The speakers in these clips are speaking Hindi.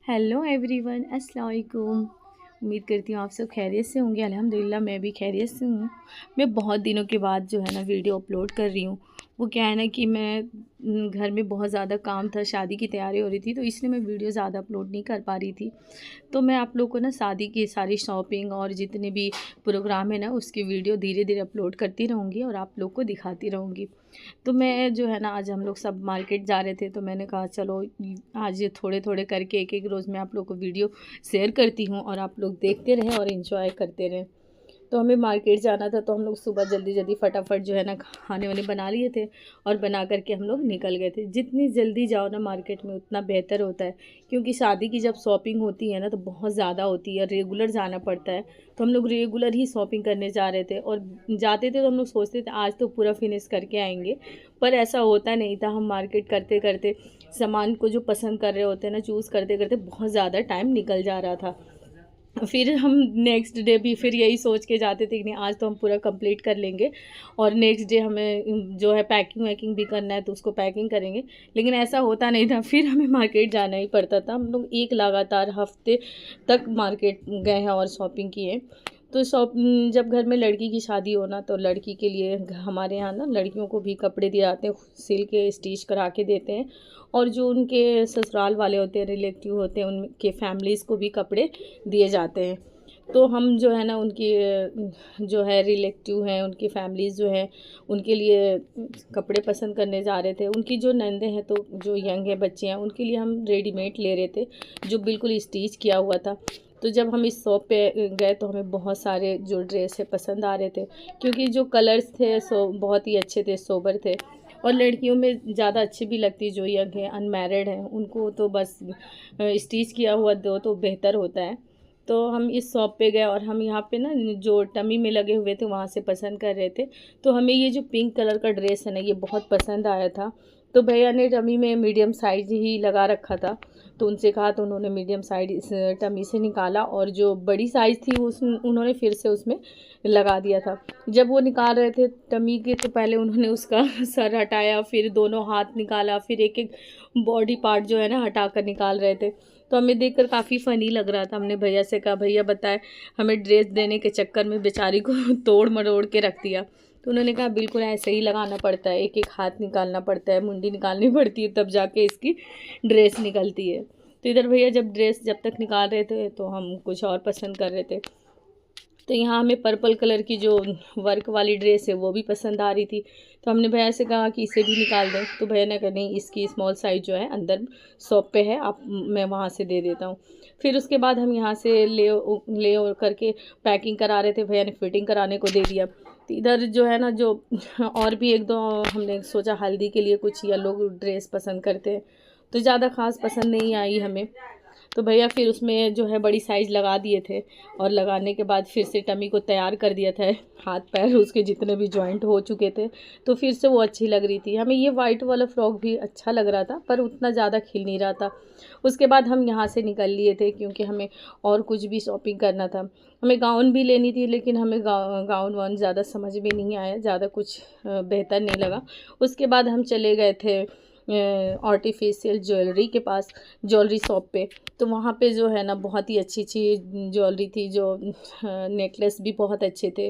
हेलो एवरीवन, अस्सलाम वालेकुम। उम्मीद करती हूँ आप सब खैरियत से होंगे। अल्हम्दुलिल्लाह मैं भी खैरियत से हूँ। मैं बहुत दिनों के बाद जो है ना वीडियो अपलोड कर रही हूँ। वो क्या है ना कि मैं घर में बहुत ज़्यादा काम था, शादी की तैयारी हो रही थी, तो इसलिए मैं वीडियो ज़्यादा अपलोड नहीं कर पा रही थी। तो मैं आप लोग को ना शादी की सारी शॉपिंग और जितने भी प्रोग्राम है ना उसकी वीडियो धीरे धीरे अपलोड करती रहूँगी और आप लोग को दिखाती रहूँगी। तो मैं जो है ना आज हम लोग सब मार्केट जा रहे थे, तो मैंने कहा चलो आज थोड़े थोड़े करके एक एक रोज़ मैं आप लोग को वीडियो शेयर करती हूँ और आप लोग देखते रहें और इन्जॉय करते रहें। तो हमें मार्केट जाना था, तो हम लोग सुबह जल्दी जल्दी फटाफट जो है ना खाने वाने बना लिए थे और बना करके हम लोग निकल गए थे। जितनी जल्दी जाओ ना मार्केट में उतना बेहतर होता है, क्योंकि शादी की जब शॉपिंग होती है ना तो बहुत ज़्यादा होती है, रेगुलर जाना पड़ता है। तो हम लोग रेगुलर ही शॉपिंग करने जा रहे थे और जाते थे तो हम लोग सोचते थे आज तो पूरा फिनिश करके आएंगे, पर ऐसा होता नहीं था। हम मार्केट करते करते सामान को जो पसंद कर रहे होते हैं ना, चूज़ करते करते बहुत ज़्यादा टाइम निकल जा रहा था। फिर हम नेक्स्ट डे भी फिर यही सोच के जाते थे कि नहीं आज तो हम पूरा कंप्लीट कर लेंगे और नेक्स्ट डे हमें जो है पैकिंग वैकिंग भी करना है तो उसको पैकिंग करेंगे। लेकिन ऐसा होता नहीं था, फिर हमें मार्केट जाना ही पड़ता था। हम लोग एक लगातार हफ्ते तक मार्केट गए हैं और शॉपिंग किए। तो जब घर में लड़की की शादी हो ना, तो लड़की के लिए हमारे यहाँ ना लड़कियों को भी कपड़े दिए जाते हैं, सिल के स्टिच करा के देते हैं। और जो उनके ससुराल वाले होते हैं, रिलेटिव होते हैं, उनके फैमिलीज़ को भी कपड़े दिए जाते हैं। तो हम जो है ना उनकी जो है रिलेटिव हैं, उनकी फैमिलीज़ जो हैं, उनके लिए कपड़े पसंद करने जा रहे थे। उनकी जो नंदे हैं, तो जो यंग है बच्चे हैं, उनके लिए हम रेडीमेड ले रहे थे जो बिल्कुल स्टिच किया हुआ था। तो जब हम इस शॉप पे गए तो हमें बहुत सारे जो ड्रेस है पसंद आ रहे थे, क्योंकि जो कलर्स थे सो बहुत ही अच्छे थे, सोबर थे। और लड़कियों में ज़्यादा अच्छी भी लगती, जो यंग है अनमैरिड हैं उनको तो बस स्टिच किया हुआ दो तो बेहतर होता है। तो हम इस शॉप पे गए और हम यहाँ पे ना जो टमी में लगे हुए थे वहाँ से पसंद कर रहे थे। तो हमें ये जो पिंक कलर का ड्रेस है ना ये बहुत पसंद आया था। तो भैया ने टमी में मीडियम साइज़ ही लगा रखा था, तो उनसे कहा तो उन्होंने मीडियम साइज इस टमी से निकाला और जो बड़ी साइज़ थी उस उन्होंने फिर से उसमें लगा दिया था। जब वो निकाल रहे थे टमी के, तो पहले उन्होंने उसका सर हटाया, फिर दोनों हाथ निकाला, फिर एक एक बॉडी पार्ट जो है ना हटा कर निकाल रहे थे। तो हमें देखकर काफ़ी फ़नी लग रहा था। हमने भैया से कहा भैया बताए, हमें ड्रेस देने के चक्कर में बेचारी को तोड़ मरोड़ के रख दिया। तो उन्होंने कहा बिल्कुल ऐसे ही लगाना पड़ता है, एक एक हाथ निकालना पड़ता है, मुंडी निकालनी पड़ती है, तब जाके इसकी ड्रेस निकलती है। तो इधर भैया जब तक निकाल रहे थे तो हम कुछ और पसंद कर रहे थे। तो यहाँ हमें पर्पल कलर की जो वर्क वाली ड्रेस है वो भी पसंद आ रही थी। तो हमने भैया से कहा कि इसे भी निकाल दें, तो भैया ने कहा नहीं, इसकी स्मॉल साइज़ जो है अंदर शॉप पे है, आप मैं वहाँ से दे देता हूँ। फिर उसके बाद हम यहाँ से ले और करके पैकिंग करा रहे थे, भैया ने फिटिंग कराने को दे दिया। तो इधर जो है ना जो और भी एक दो हमने सोचा हल्दी के लिए कुछ येलो ड्रेस पसंद करते हैं, तो ज़्यादा ख़ास पसंद नहीं आई हमें। तो भैया फिर उसमें जो है बड़ी साइज़ लगा दिए थे और लगाने के बाद फिर से टमी को तैयार कर दिया था, हाथ पैर उसके जितने भी जॉइंट हो चुके थे, तो फिर से वो अच्छी लग रही थी हमें। ये वाइट वाला फ्रॉक भी अच्छा लग रहा था, पर उतना ज़्यादा खिल नहीं रहा था। उसके बाद हम यहाँ से निकल लिए थे, क्योंकि हमें और कुछ भी शॉपिंग करना था। हमें गाउन भी लेनी थी, लेकिन हमें गाउन वाउन ज़्यादा समझ में नहीं आया, ज़्यादा कुछ बेहतर नहीं लगा। उसके बाद हम चले गए थे आर्टिफिशियल ज्वेलरी के पास, ज्वेलरी शॉप पे। तो वहाँ पे जो है ना बहुत ही अच्छी अच्छी ज्वेलरी थी, जो नेकलेस भी बहुत अच्छे थे।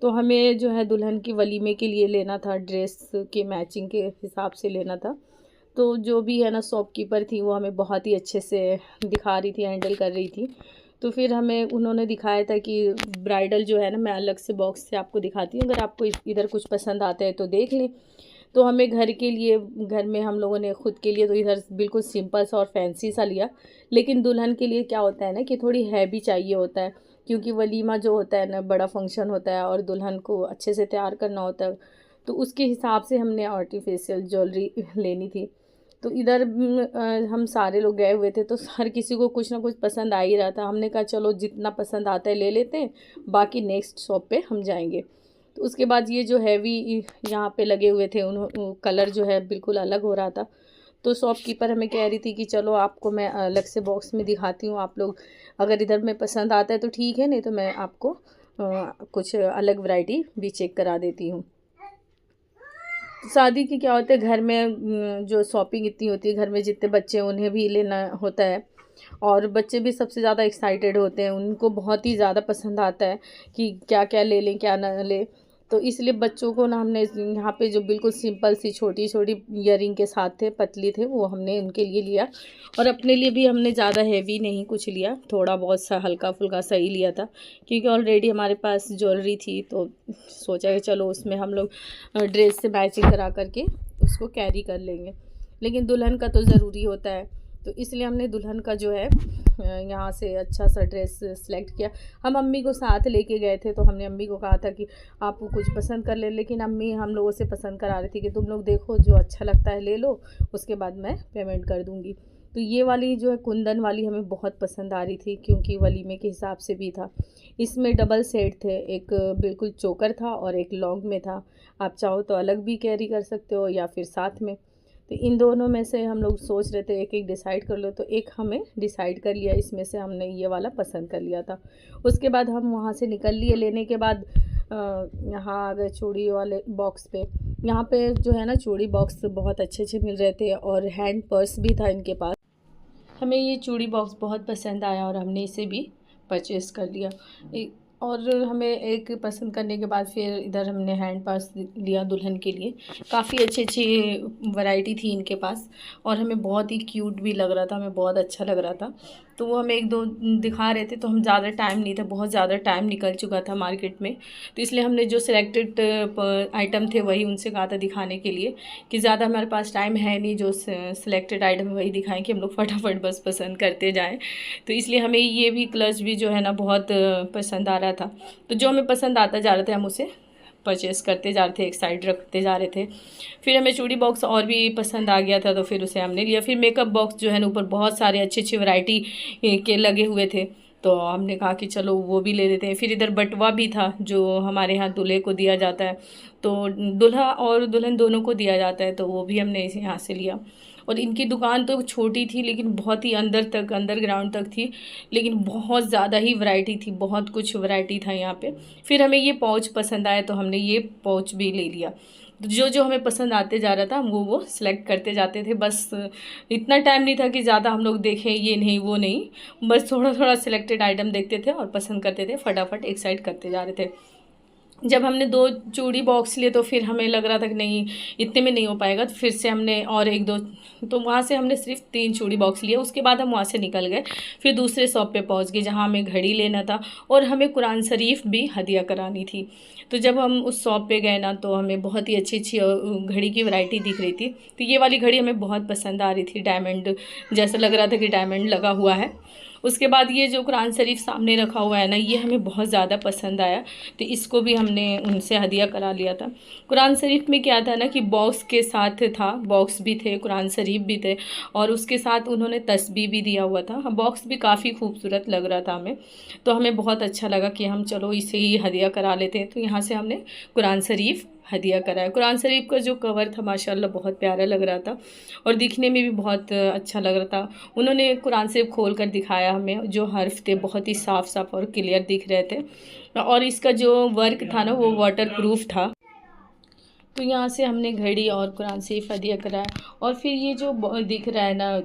तो हमें जो है दुल्हन की वलीमे के लिए लेना था, ड्रेस के मैचिंग के हिसाब से लेना था। तो जो भी है ना शॉपकीपर थी वो हमें बहुत ही अच्छे से दिखा रही थी, हैंडल कर रही थी। तो फिर हमें उन्होंने दिखाया था कि ब्राइडल जो है ना, मैं अलग से बॉक्स से आपको दिखाती हूँ, अगर आपको इधर कुछ पसंद आता है तो देख लें। तो हमें घर के लिए, घर में हम लोगों ने ख़ुद के लिए तो इधर बिल्कुल सिंपल सा और फैंसी सा लिया। लेकिन दुल्हन के लिए क्या होता है ना कि थोड़ी हैवी चाहिए होता है, क्योंकि वलीमा जो होता है ना बड़ा फंक्शन होता है और दुल्हन को अच्छे से तैयार करना होता है। तो उसके हिसाब से हमने आर्टिफिशियल ज्वेलरी लेनी थी। तो इधर हम सारे लोग गए हुए थे, तो हर किसी को कुछ ना कुछ पसंद आ ही रहा था। हमने कहा चलो जितना पसंद आता है ले लेते हैं, बाकी नेक्स्ट शॉप पे हम जाएंगे। तो उसके बाद ये जो हैवी यहाँ पे लगे हुए थे, उन कलर जो है बिल्कुल अलग हो रहा था। तो शॉपकीपर हमें कह रही थी कि चलो आपको मैं अलग से बॉक्स में दिखाती हूँ, आप लोग अगर इधर में पसंद आता है तो ठीक है, नहीं तो मैं आपको कुछ अलग वैरायटी भी चेक करा देती हूँ। शादी की क्या होता है, घर में जो शॉपिंग इतनी होती है, घर में जितने बच्चे हैं उन्हें भी लेना होता है। और बच्चे भी सबसे ज़्यादा एक्साइटेड होते हैं, उनको बहुत ही ज़्यादा पसंद आता है कि क्या क्या ले लें क्या ना लें। तो इसलिए बच्चों को ना हमने यहाँ पे जो बिल्कुल सिंपल सी छोटी छोटी ईयरिंग के साथ थे, पतली थे, वो हमने उनके लिए लिया। और अपने लिए भी हमने ज़्यादा हैवी नहीं कुछ लिया, थोड़ा बहुत सा हल्का फुल्का सा ही लिया था, क्योंकि ऑलरेडी हमारे पास ज्वेलरी थी। तो सोचा कि चलो उसमें हम लोग ड्रेस से मैचिंग करा करके उसको कैरी कर लेंगे। लेकिन दुल्हन का तो ज़रूरी होता है, तो इसलिए हमने दुल्हन का जो है यहाँ से अच्छा सा ड्रेस सेलेक्ट किया। हम अम्मी को साथ लेके गए थे, तो हमने अम्मी को कहा था कि आप कुछ पसंद कर ले, लेकिन अम्मी हम लोगों से पसंद करा रही थी कि तुम लोग देखो जो अच्छा लगता है ले लो, उसके बाद मैं पेमेंट कर दूँगी। तो ये वाली जो है कुंदन वाली हमें बहुत पसंद आ रही थी, क्योंकि वलीमे के हिसाब से भी था। इसमें डबल सेट थे, एक बिल्कुल चोकर था और एक लॉन्ग में था। आप चाहो तो अलग भी कैरी कर सकते हो या फिर साथ में। तो इन दोनों में से हम लोग सोच रहे थे एक एक डिसाइड कर लो, तो एक हमें डिसाइड कर लिया, इसमें से हमने ये वाला पसंद कर लिया था। उसके बाद हम वहाँ से निकल लिए। लेने के बाद यहाँ आ गए चूड़ी वाले बॉक्स पे। यहाँ पे जो है ना चूड़ी बॉक्स बहुत अच्छे अच्छे मिल रहे थे, और हैंड पर्स भी था इनके पास। हमें ये चूड़ी बॉक्स बहुत पसंद आया और हमने इसे भी परचेज़ कर लिया। और हमें एक पसंद करने के बाद फिर इधर हमने हैंड पर्स लिया दुल्हन के लिए। काफ़ी अच्छी अच्छी वैरायटी थी इनके पास, और हमें बहुत ही क्यूट भी लग रहा था, हमें बहुत अच्छा लग रहा था। तो वो हमें एक दो दिखा रहे थे, तो हम ज़्यादा टाइम नहीं था, बहुत ज़्यादा टाइम निकल चुका था मार्केट में। तो इसलिए हमने जो सिलेक्टेड आइटम थे वही उनसे कहा था दिखाने के लिए, कि ज़्यादा हमारे पास टाइम है नहीं, जो सिलेक्टेड आइटम वही दिखाएं कि हम लोग फटाफट बस पसंद करते जाएं। तो इसलिए हमें ये भी क्लच भी जो है ना बहुत पसंद आ रहा था। तो जो हमें पसंद आता जा रहा था हम उसे परचेज़ करते जा रहे थे, एक साइड रखते जा रहे थे। फिर हमें चूड़ी बॉक्स और भी पसंद आ गया था, तो फिर उसे हमने लिया। फिर मेकअप बॉक्स जो है ना ऊपर बहुत सारे अच्छी अच्छी वैरायटी के लगे हुए थे, तो हमने कहा कि चलो वो भी ले लेते हैं। फिर इधर बटुआ भी था, जो हमारे यहाँ दूल्हे को दिया जाता है, तो दूल्हा और दुल्हन दोनों को दिया जाता है, तो वो भी हमने इसे यहाँ से लिया। और इनकी दुकान तो छोटी थी, लेकिन बहुत ही अंदर तक, अंडरग्राउंड तक थी, लेकिन बहुत ज़्यादा ही वैरायटी थी, बहुत कुछ वैरायटी था यहाँ पे। फिर हमें ये पाउच पसंद आया, तो हमने ये पाउच भी ले लिया। तो जो जो हमें पसंद आते जा रहा था हम वो सिलेक्ट करते जाते थे। बस इतना टाइम नहीं था कि ज़्यादा हम लोग देखें ये नहीं वो नहीं, बस थोड़ा थोड़ा सिलेक्टेड आइटम देखते थे और पसंद करते थे, फटाफट एक साइड करते जा रहे थे। जब हमने 2 चूड़ी बॉक्स लिए, तो फिर हमें लग रहा था कि नहीं इतने में नहीं हो पाएगा, तो फिर से हमने और 1-2, तो वहाँ से हमने सिर्फ 3 चूड़ी बॉक्स लिए। उसके बाद हम वहाँ से निकल गए, फिर दूसरे शॉप पे पहुँच गए जहाँ हमें घड़ी लेना था और हमें कुरान शरीफ भी हदिया करानी थी। तो जब हम उस शॉप पे गए ना, तो हमें बहुत ही अच्छी अच्छी घड़ी की वैरायटी दिख रही थी। तो ये वाली घड़ी हमें बहुत पसंद आ रही थी, डायमंड जैसा लग रहा था कि डायमंड लगा हुआ है। उसके बाद ये जो कुरान शरीफ सामने रखा हुआ है ना, ये हमें बहुत ज़्यादा पसंद आया, तो इसको भी हमने उनसे हदिया करा लिया था। कुरान शरीफ में क्या था ना कि बॉक्स के साथ था, बॉक्स भी थे, कुरान शरीफ भी थे, और उसके साथ उन्होंने तस्बीह भी दिया हुआ था। बॉक्स भी काफ़ी खूबसूरत लग रहा था हमें, तो हमें बहुत अच्छा लगा कि हम चलो इसे ही हदिया करा लेते हैं। तो यहाँ से हमने कुरान शरीफ हदिया कराया। कुरान शरीफ का जो कवर था माशाल्लाह बहुत प्यारा लग रहा था, और दिखने में भी बहुत अच्छा लग रहा था। उन्होंने कुरान शरीफ खोल कर दिखाया हमें, जो हर्फ थे बहुत ही साफ़ साफ़ और क्लियर दिख रहे थे, और इसका जो वर्क था ना वो वाटर प्रूफ था। तो यहाँ से हमने घड़ी और कुरान शरीफ हदिया कराया। और फिर ये जो दिख रहा है ना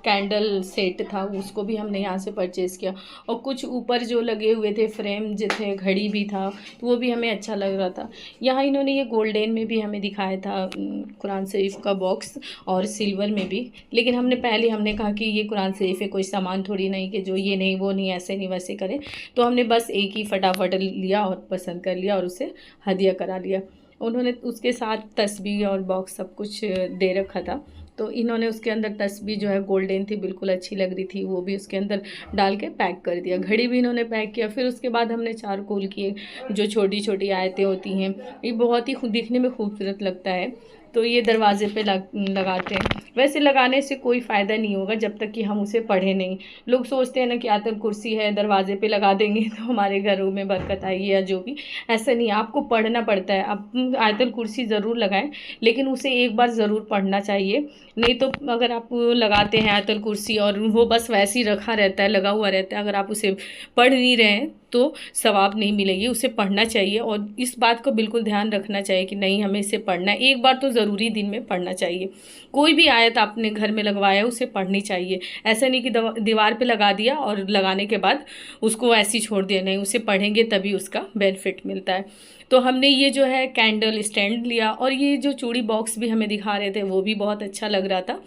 कैंडल सेट था, उसको भी हमने यहाँ से परचेज़ किया। और कुछ ऊपर जो लगे हुए थे फ्रेम जो थे, घड़ी भी था, तो वो भी हमें अच्छा लग रहा था। यहाँ इन्होंने ये गोल्डन में भी हमें दिखाया था कुरान शरीफ का बॉक्स, और सिल्वर में भी। लेकिन हमने कहा कि ये कुरान शरीफ है, कोई सामान थोड़ी नहीं कि जो ये नहीं वो नहीं, ऐसे नहीं वैसे करें। तो हमने बस एक ही फटाफट लिया और पसंद कर लिया और उसे हदिया करा लिया। उन्होंने उसके साथ तस्बीह और बॉक्स सब कुछ दे रखा था, तो इन्होंने उसके अंदर तस्बीह जो है गोल्डन थी, बिल्कुल अच्छी लग रही थी, वो भी उसके अंदर डाल के पैक कर दिया। घड़ी भी इन्होंने पैक किया। फिर उसके बाद हमने चारकोल किए, जो छोटी छोटी आयतें होती हैं, ये बहुत ही दिखने में खूबसूरत लगता है, तो ये दरवाजे पे लगाते हैं। वैसे लगाने से कोई फ़ायदा नहीं होगा जब तक कि हम उसे पढ़े नहीं। लोग सोचते हैं ना कि आयतल कुर्सी है, दरवाजे पे लगा देंगे तो हमारे घरों में बरकत आएगी या जो भी, ऐसा नहीं, आपको पढ़ना पड़ता है। आप आयतल कुर्सी ज़रूर लगाएं, लेकिन उसे एक बार ज़रूर पढ़ना चाहिए। नहीं तो अगर आप लगाते हैं आयतल कुर्सी और वो बस वैसे ही रखा रहता है, लगा हुआ रहता है, अगर आप उसे पढ़ नहीं रहे हैं तो सवाब नहीं मिलेगी। उसे पढ़ना चाहिए और इस बात को बिल्कुल ध्यान रखना चाहिए कि नहीं, हमें इसे पढ़ना है। एक बार तो ज़रूरी दिन में पढ़ना चाहिए। कोई भी आयत आपने घर में लगवाया है उसे पढ़नी चाहिए। ऐसा नहीं कि दीवार पे लगा दिया और लगाने के बाद उसको ऐसे ही छोड़ दिया, नहीं, उसे पढ़ेंगे तभी उसका बेनिफिट मिलता है। तो हमने ये जो है कैंडल स्टैंड लिया और ये जो चूड़ी बॉक्स भी हमें दिखा रहे थे वो भी बहुत अच्छा लग रहा था,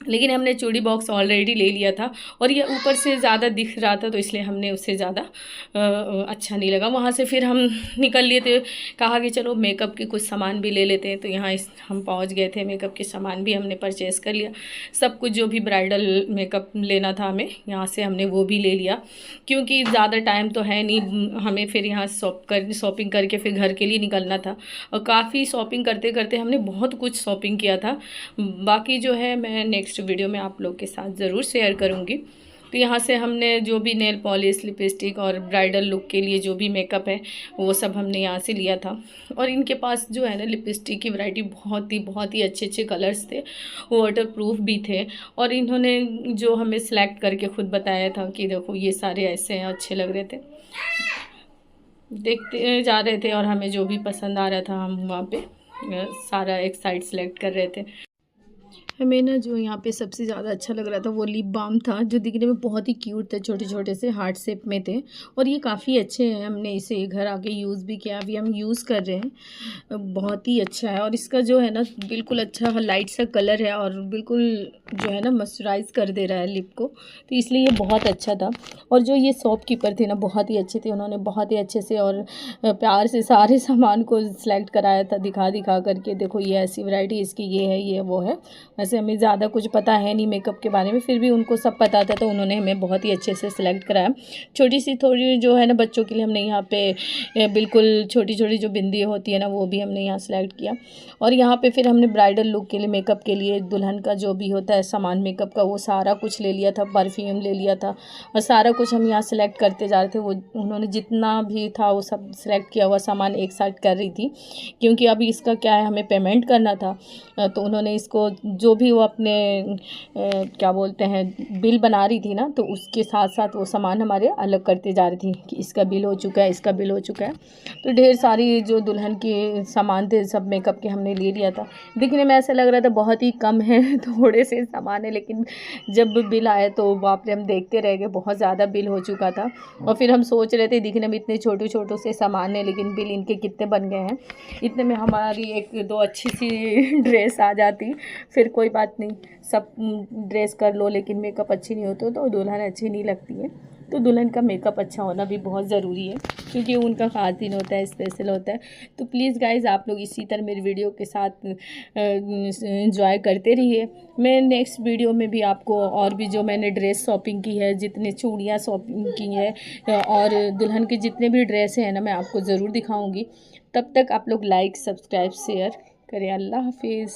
लेकिन हमने चूड़ी बॉक्स ऑलरेडी ले लिया था और ये ऊपर से ज़्यादा दिख रहा था तो इसलिए हमने उससे ज़्यादा अच्छा नहीं लगा। वहाँ से फिर हम निकल लिए थे, कहा कि चलो मेकअप के कुछ सामान भी ले लेते हैं। तो यहाँ हम पहुँच गए थे, मेकअप के सामान भी हमने परचेज़ कर लिया। सब कुछ जो भी ब्राइडल मेकअप लेना था हमें यहाँ से हमने वो भी ले लिया, क्योंकि ज़्यादा टाइम तो है नहीं हमें, फिर यहाँ शॉपिंग करके फिर घर के लिए निकलना था। और काफ़ी शॉपिंग करते करते हमने बहुत कुछ शॉपिंग किया था। बाकी जो है मैं नेक्स्ट वीडियो में आप लोग के साथ ज़रूर शेयर करूँगी। तो यहाँ से हमने जो भी नेल पॉलिश, लिपस्टिक और ब्राइडल लुक के लिए जो भी मेकअप है वो सब हमने यहाँ से लिया था। और इनके पास जो है ना लिपस्टिक की वैरायटी बहुत ही अच्छे अच्छे कलर्स थे, वो वाटर प्रूफ भी थे। और इन्होंने जो हमें सेलेक्ट करके खुद बताया था कि देखो ये सारे ऐसे हैं, अच्छे लग रहे थे, देखते जा रहे थे और हमें जो भी पसंद आ रहा था हम वहाँ पे सारा एक साइड सेलेक्ट कर रहे थे। हमें ना जो यहाँ पे सबसे ज़्यादा अच्छा लग रहा था वो लिप बाम था, जो दिखने में बहुत ही क्यूट थे, छोटे छोटे से हार्ट शेप में थे और ये काफ़ी अच्छे हैं। हमने इसे घर आके यूज़ भी किया, अभी हम यूज़ कर रहे हैं, बहुत ही अच्छा है। और इसका जो है ना बिल्कुल अच्छा लाइट सा कलर है और बिल्कुल जो है ना मॉइस्चराइज कर दे रहा है लिप को, तो इसलिए ये बहुत अच्छा था। और जो ये शॉपकीपर थे ना बहुत ही अच्छे थे, उन्होंने बहुत ही अच्छे से और प्यार से सारे सामान को सिलेक्ट कराया था, दिखा दिखा करके, देखो ये ऐसी वैरायटी इसकी, ये है, ये वो है। वैसे हमें ज़्यादा कुछ पता है नहीं मेकअप के बारे में, फिर भी उनको सब पता था तो उन्होंने हमें बहुत ही अच्छे से सिलेक्ट कराया। छोटी सी थोड़ी जो है ना बच्चों के लिए हमने यहाँ पे बिल्कुल छोटी छोटी जो बिंदी होती है ना वो भी हमने यहाँ सेलेक्ट किया। और यहाँ पे फिर हमने ब्राइडल लुक के लिए, मेकअप के लिए, दुल्हन का जो भी होता है सामान मेकअप का वो सारा कुछ ले लिया था, परफ्यूम ले लिया था और सारा कुछ हम यहाँ सेलेक्ट करते जा रहे थे। वो उन्होंने जितना भी था वो सब सेलेक्ट किया हुआ सामान एक साइड कर रही थी, क्योंकि अभी इसका क्या है हमें पेमेंट करना था। तो उन्होंने इसको जो भी वो अपने क्या बोलते हैं बिल बना रही थी ना, तो उसके साथ साथ वो सामान हमारे अलग करते जा रही थी कि इसका बिल हो चुका है, इसका बिल हो चुका है। तो ढेर सारी जो दुल्हन के सामान थे सब मेकअप के हमने ले लिया था। दिखने में ऐसा लग रहा था बहुत ही कम है, थोड़े से सामान है, लेकिन जब बिल आया तो बाप रे हम देखते रह गए, बहुत ज़्यादा बिल हो चुका था। और फिर हम सोच रहे थे दिखने में इतने छोटे छोटे से सामान है लेकिन बिल इनके कितने बन गए हैं। इतने में हमारी एक दो अच्छी सी ड्रेस आ जाती, फिर कोई बात नहीं, सब ड्रेस कर लो लेकिन मेकअप अच्छी नहीं होती तो दुल्हन अच्छी नहीं लगती है। तो दुल्हन का मेकअप अच्छा होना भी बहुत ज़रूरी है, क्योंकि उनका ख़ास दिन होता है, स्पेशल होता है। तो प्लीज़ गाइज़ आप लोग इसी तरह मेरी वीडियो के साथ एंजॉय करते रहिए। मैं नेक्स्ट वीडियो में भी आपको और भी जो मैंने ड्रेस शॉपिंग की है, जितने चूड़ियाँ शॉपिंग की है और दुल्हन के जितने भी ड्रेस हैं ना मैं आपको ज़रूर दिखाऊँगी। तब तक आप लोग लाइक, सब्सक्राइब, शेयर करें। अल्लाह हाफिज़।